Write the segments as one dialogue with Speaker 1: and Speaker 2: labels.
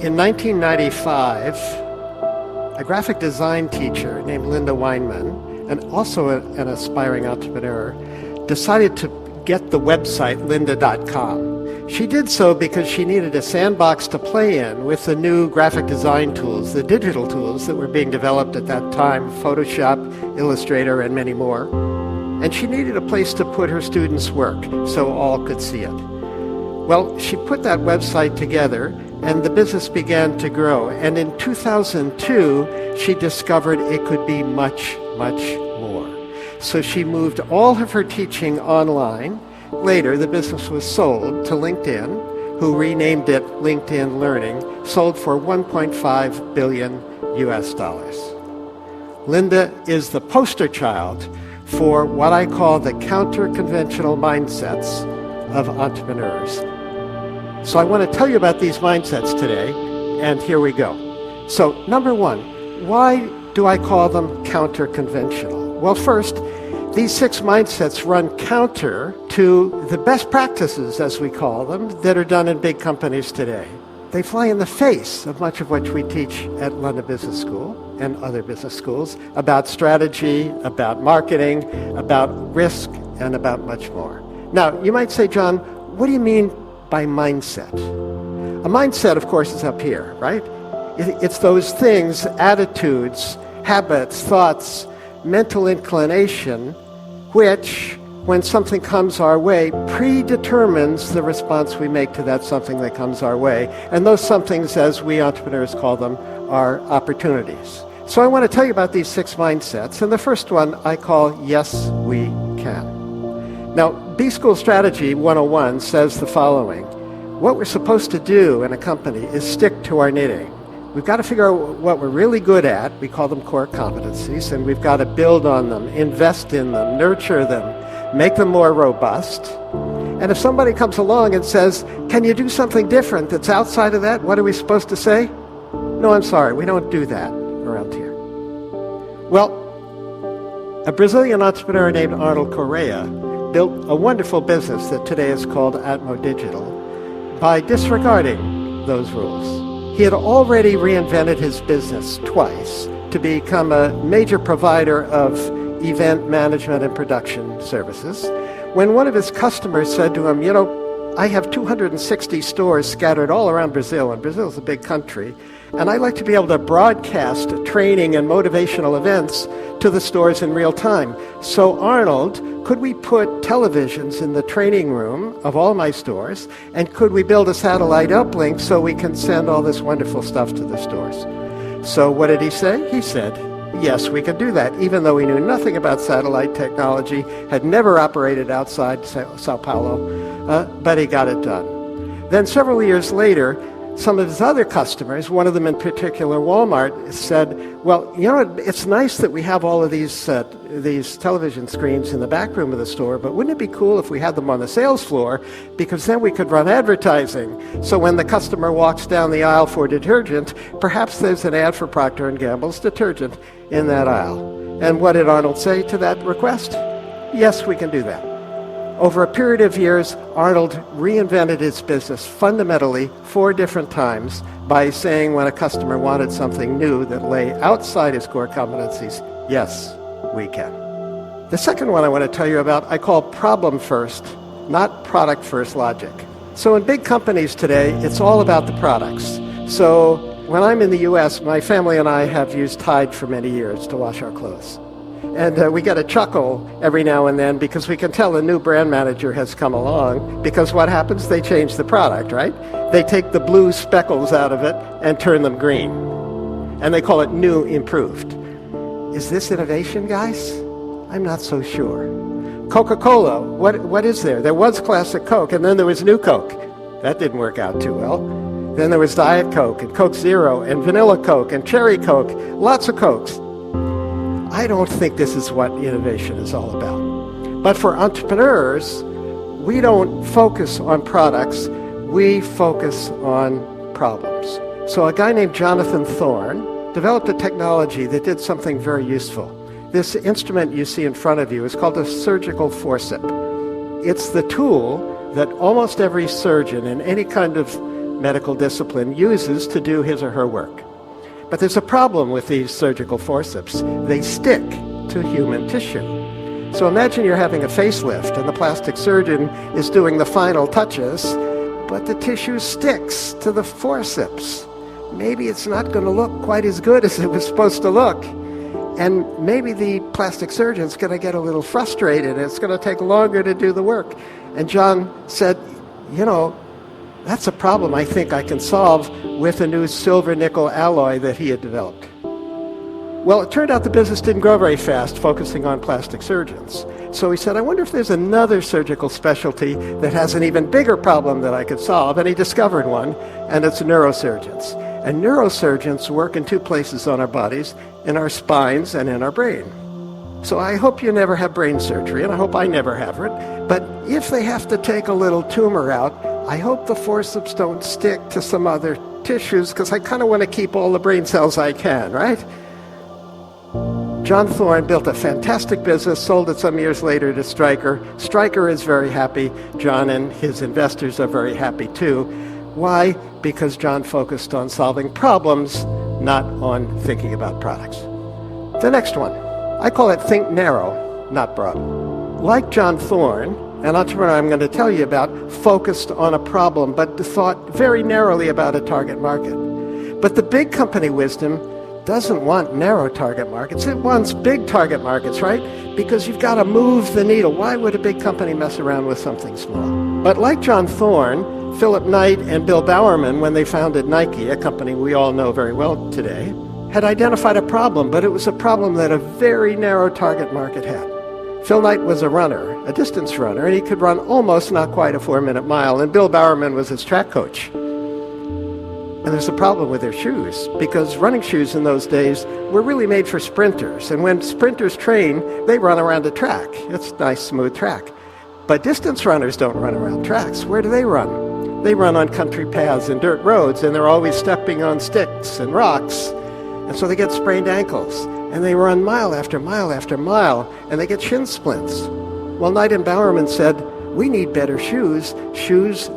Speaker 1: in 1995, a graphic design teacher named Linda Weinman, and also an aspiring entrepreneur, decided to get the website lynda.com. She did so because she needed a sandbox to play in with the new graphic design tools, the digital tools that were being developed at that time, Photoshop, Illustrator, and many more. And she needed a place to put her students' work so all could see it. Well, she put that website together, and the business began to grow. And in 2002, she discovered it could be much, much more. So she moved all of her teaching online. Later, the business was sold to LinkedIn, who renamed it LinkedIn Learning, sold for $1.5 billion US dollars. Linda is the poster child for what I call the counter-conventional mindsets of entrepreneurs. So I want to tell you about these mindsets today, and here we go. So number one, why do I call them counter-conventional? Well, first, these 6 mindsets run counter to the best practices, as we call them, that are done in big companies today. They fly in the face of much of what we teach at London Business School and other business schools about strategy, about marketing, about risk, and about much more. Now, you might say, John, what do you mean by mindset? A mindset, of course, is up here, right? It's those things, attitudes, habits, thoughts, mental inclination, which, when something comes our way, predetermines the response we make to that something that comes our way. And those somethings, as we entrepreneurs call them, are opportunities. So I want to tell you about these 6 mindsets. And the first one I call Yes, We Can. Now, B-School Strategy 101 says the following. What we're supposed to do in a company is stick to our knitting. We've got to figure out what we're really good at. We call them core competencies, and we've got to build on them, invest in them, nurture them, make them more robust. And if somebody comes along and says, can you do something different that's outside of that? What are we supposed to say? No, I'm sorry, we don't do that around here. Well, a Brazilian entrepreneur named Arnold Correa built a wonderful business that today is called Atmo Digital by disregarding those rules. He had already reinvented his business twice to become a major provider of event management and production services. When one of his customers said to him, I have 260 stores scattered all around Brazil, and Brazil is a big country, and I'd like to be able to broadcast training and motivational events to the stores in real time. So Arnold, could we put televisions in the training room of all my stores, and could we build a satellite uplink so we can send all this wonderful stuff to the stores? So what did he say? He said, yes, we can do that, even though he knew nothing about satellite technology, had never operated outside Sao Paulo, but he got it done. Then several years later, some of his other customers, one of them in particular, Walmart, said, well, it's nice that we have all of these television screens in the back room of the store, but wouldn't it be cool if we had them on the sales floor, because then we could run advertising. So when the customer walks down the aisle for detergent, perhaps there's an ad for Procter & Gamble's detergent in that aisle. And what did Arnold say to that request? Yes, we can do that. Over a period of years, Arnold reinvented his business fundamentally 4 different times by saying when a customer wanted something new that lay outside his core competencies, yes, we can. The second one I want to tell you about, I call problem first, not product first logic. So in big companies today, it's all about the products. So when I'm in the US, my family and I have used Tide for many years to wash our clothes. And we get a chuckle every now and then because we can tell a new brand manager has come along, because what happens? They change the product, right? They take the blue speckles out of it and turn them green. And they call it new improved. Is this innovation, guys? I'm not so sure. Coca-Cola, what is there? There was classic Coke, and then there was new Coke. That didn't work out too well. Then there was Diet Coke, and Coke Zero, and Vanilla Coke, and Cherry Coke, lots of Cokes. I don't think this is what innovation is all about. But for entrepreneurs, we don't focus on products, we focus on problems. So a guy named Jonathan Thorne developed a technology that did something very useful. This instrument you see in front of you is called a surgical forceps. It's the tool that almost every surgeon in any kind of medical discipline uses to do his or her work. But there's a problem with these surgical forceps. They stick to human tissue. So imagine you're having a facelift and the plastic surgeon is doing the final touches, but the tissue sticks to the forceps. Maybe it's not going to look quite as good as it was supposed to look. And maybe the plastic surgeon's going to get a little frustrated and it's going to take longer to do the work. And John said, that's a problem I think I can solve with a new silver-nickel alloy that he had developed. Well, it turned out the business didn't grow very fast, focusing on plastic surgeons. So he said, I wonder if there's another surgical specialty that has an even bigger problem that I could solve. And he discovered one, and it's neurosurgeons. And neurosurgeons work in two places on our bodies, in our spines and in our brain. So I hope you never have brain surgery, and I hope I never have it. But if they have to take a little tumor out, I hope the forceps don't stick to some other tissues, because I kind of want to keep all the brain cells I can, right? John Thorne built a fantastic business, sold it some years later to Stryker. Stryker is very happy. John and his investors are very happy too. Why? Because John focused on solving problems, not on thinking about products. The next one, I call it think narrow, not broad. Like John Thorne, an entrepreneur I'm going to tell you about focused on a problem, but thought very narrowly about a target market. But the big company wisdom doesn't want narrow target markets. It wants big target markets, right? Because you've got to move the needle. Why would a big company mess around with something small? But like John Thorne, Philip Knight and Bill Bowerman, when they founded Nike, a company we all know very well today, had identified a problem, but it was a problem that a very narrow target market had. Phil Knight was a runner, a distance runner, and he could run almost not quite a 4-minute mile, and Bill Bowerman was his track coach. And there's a problem with their shoes, because running shoes in those days were really made for sprinters. And when sprinters train, they run around a track. It's a nice, smooth track. But distance runners don't run around tracks. Where do they run? They run on country paths and dirt roads, and they're always stepping on sticks and rocks. And so they get sprained ankles. And they run mile after mile after mile, and they get shin splints. Well, Knight and Bowerman said, we need better shoes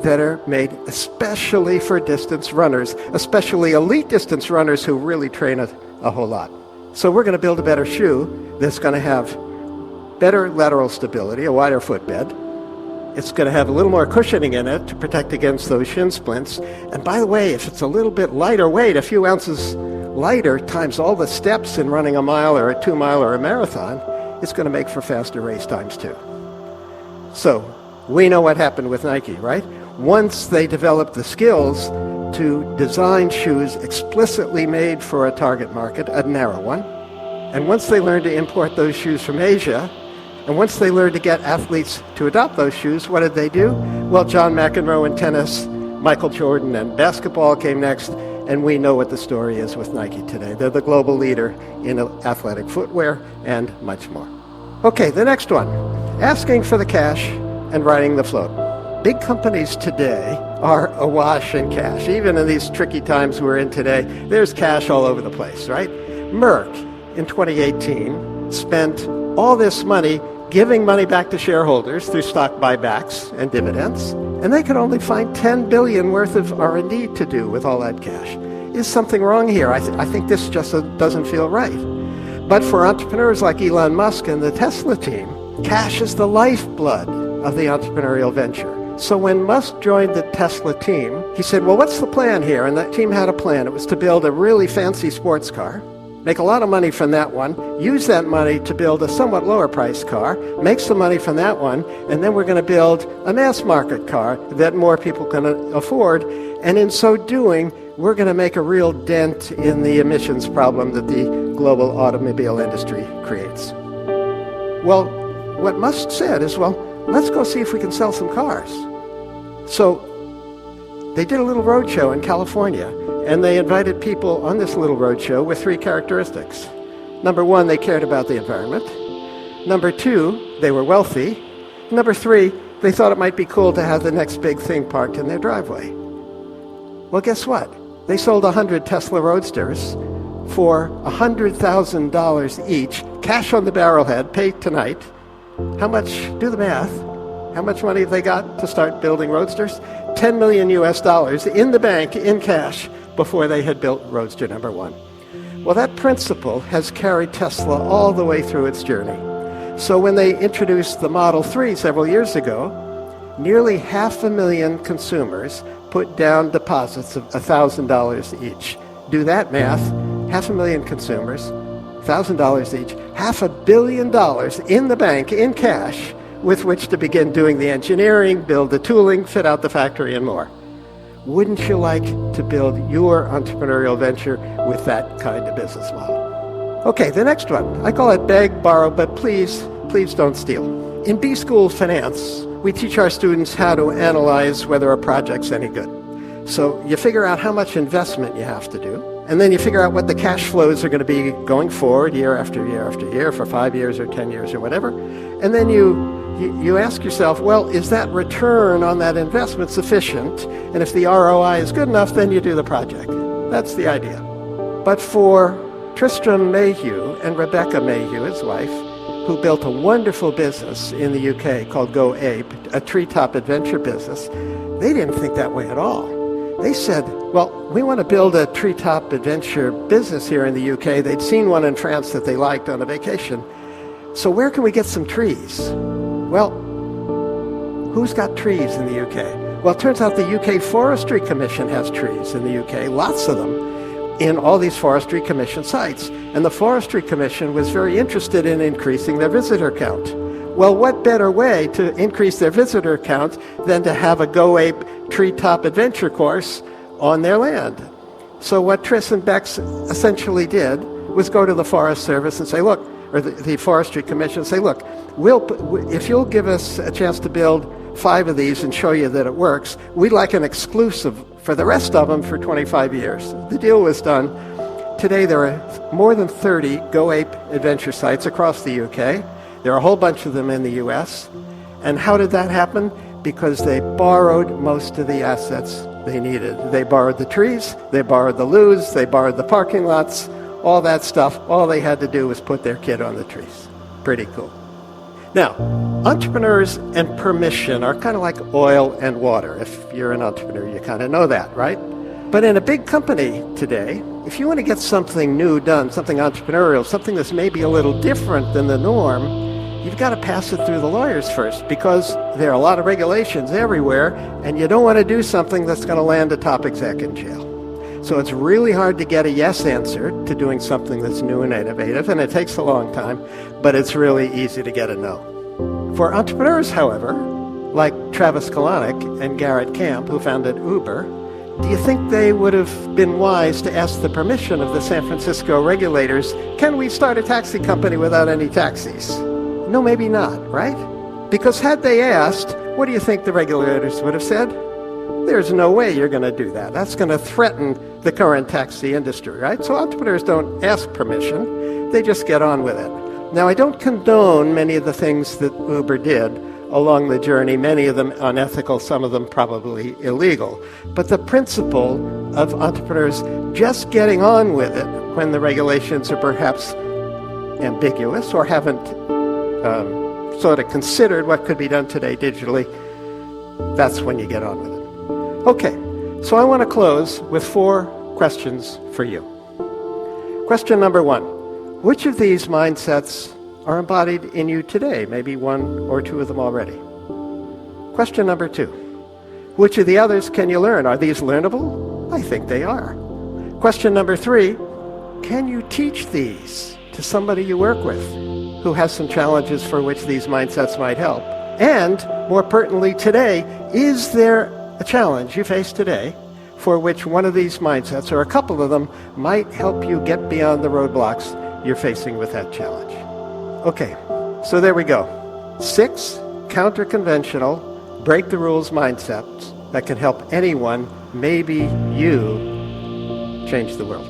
Speaker 1: that are made especially for distance runners, especially elite distance runners who really train a whole lot. So we're going to build a better shoe that's going to have better lateral stability, a wider footbed. It's going to have a little more cushioning in it to protect against those shin splints. And by the way, if it's a little bit lighter weight, a few ounces lighter times all the steps in running a mile or a 2 mile or a marathon, it's going to make for faster race times too. So we know what happened with Nike, right? Once they developed the skills to design shoes explicitly made for a target market, a narrow one, and once they learned to import those shoes from Asia, and once they learned to get athletes to adopt those shoes, what did they do? Well, John McEnroe in tennis, Michael Jordan and basketball came next, and we know what the story is with Nike today. They're the global leader in athletic footwear and much more. Okay, the next one, asking for the cash and riding the float. Big companies today are awash in cash. Even in these tricky times we're in today, there's cash all over the place, right? Merck in 2018 spent all this money giving money back to shareholders through stock buybacks and dividends, and they could only find $10 billion worth of R&D to do with all that cash. Is something wrong here? I think this just doesn't feel right. But for entrepreneurs like Elon Musk and the Tesla team, cash is the lifeblood of the entrepreneurial venture. So when Musk joined the Tesla team, he said, well, what's the plan here? And the team had a plan. It was to build a really fancy sports car, make a lot of money from that one, use that money to build a somewhat lower priced car, make some money from that one, and then we're going to build a mass market car that more people can afford. And in so doing, we're going to make a real dent in the emissions problem that the global automobile industry creates. Well, what Musk said is, well, let's go see if we can sell some cars. So they did a little roadshow in California, and they invited people on this little roadshow with 3 characteristics. Number 1, they cared about the environment. Number 2, they were wealthy. Number 3, they thought it might be cool to have the next big thing parked in their driveway. Well, guess what? They sold 100 Tesla Roadsters for $100,000 each, cash on the barrelhead, paid tonight. How much? Do the math. How much money they got to start building Roadsters? $10 million US in the bank, in cash, before they had built Roadster number 1. Well, that principle has carried Tesla all the way through its journey. So when they introduced the Model 3 several years ago, nearly 500,000 consumers put down deposits of $1,000 each. Do that math. 500,000 consumers, $1,000 each, $500 million in the bank, in cash, with which to begin doing the engineering, build the tooling, fit out the factory, and more. Wouldn't you like to build your entrepreneurial venture with that kind of business model? Okay, the next one. I call it beg, borrow, but please don't steal. In B-School Finance, we teach our students how to analyze whether a project's any good. So you figure out how much investment you have to do, and then you figure out what the cash flows are going to be going forward year after year after year for 5 years or 10 years or whatever. And then you ask yourself, well, is that return on that investment sufficient? And if the ROI is good enough, then you do the project. That's the idea. But for Tristram Mayhew and Rebecca Mayhew, his wife, who built a wonderful business in the UK called Go Ape, a treetop adventure business, they didn't think that way at all. They said, well, we want to build a treetop adventure business here in the UK. They'd seen one in France that they liked on a vacation. So where can we get some trees? Well, who's got trees in the UK? Well, it turns out the UK Forestry Commission has trees in the UK, lots of them, in all these Forestry Commission sites. And the Forestry Commission was very interested in increasing their visitor count. Well, what better way to increase their visitor count than to have a Go Ape treetop adventure course on their land? So what Tris and Bex essentially did was go to the Forest Service and say, look, or the Forestry Commission, say, look, if you'll give us a chance to build 5 of these and show you that it works, we'd like an exclusive for the rest of them for 25 years. The deal was done. Today there are more than 30 Go Ape adventure sites across the UK. There are a whole bunch of them in the US. And how did that happen? Because they borrowed most of the assets they needed. They borrowed the trees, they borrowed the loos, they borrowed the parking lots, all that stuff. All they had to do was put their kid on the trees. Pretty cool. Now, entrepreneurs and permission are kind of like oil and water. If you're an entrepreneur, you kind of know that, right? But in a big company today, if you want to get something new done, something entrepreneurial, something that's maybe a little different than the norm, you've got to pass it through the lawyers first, because there are a lot of regulations everywhere, and you don't want to do something that's going to land a top exec in jail. So it's really hard to get a yes answer to doing something that's new and innovative, and it takes a long time, but it's really easy to get a no. For entrepreneurs, however, like Travis Kalanick and Garrett Camp, who founded Uber, do you think they would have been wise to ask the permission of the San Francisco regulators, can we start a taxi company without any taxis? No, maybe not, right? Because had they asked, what do you think the regulators would have said? There's no way you're going to do that. That's going to threaten the current taxi industry, right? So entrepreneurs don't ask permission. They just get on with it. Now, I don't condone many of the things that Uber did along the journey, many of them unethical, some of them probably illegal. But the principle of entrepreneurs just getting on with it when the regulations are perhaps ambiguous or haven't sort of considered what could be done today digitally, that's when you get on with it. Okay, so I want to close with 4 questions for you. Question number 1, which of these mindsets are embodied in you today? Maybe 1 or 2 of them already. Question number 2, which of the others can you learn? Are these learnable? I think they are. Question number 3, can you teach these to somebody you work with who has some challenges for which these mindsets might help? And more pertinently today, is there a challenge you face today for which one of these mindsets or a couple of them might help you get beyond the roadblocks you're facing with that challenge? Okay, so there we go. 6 counter-conventional, break-the-rules mindsets that can help anyone, maybe you, change the world.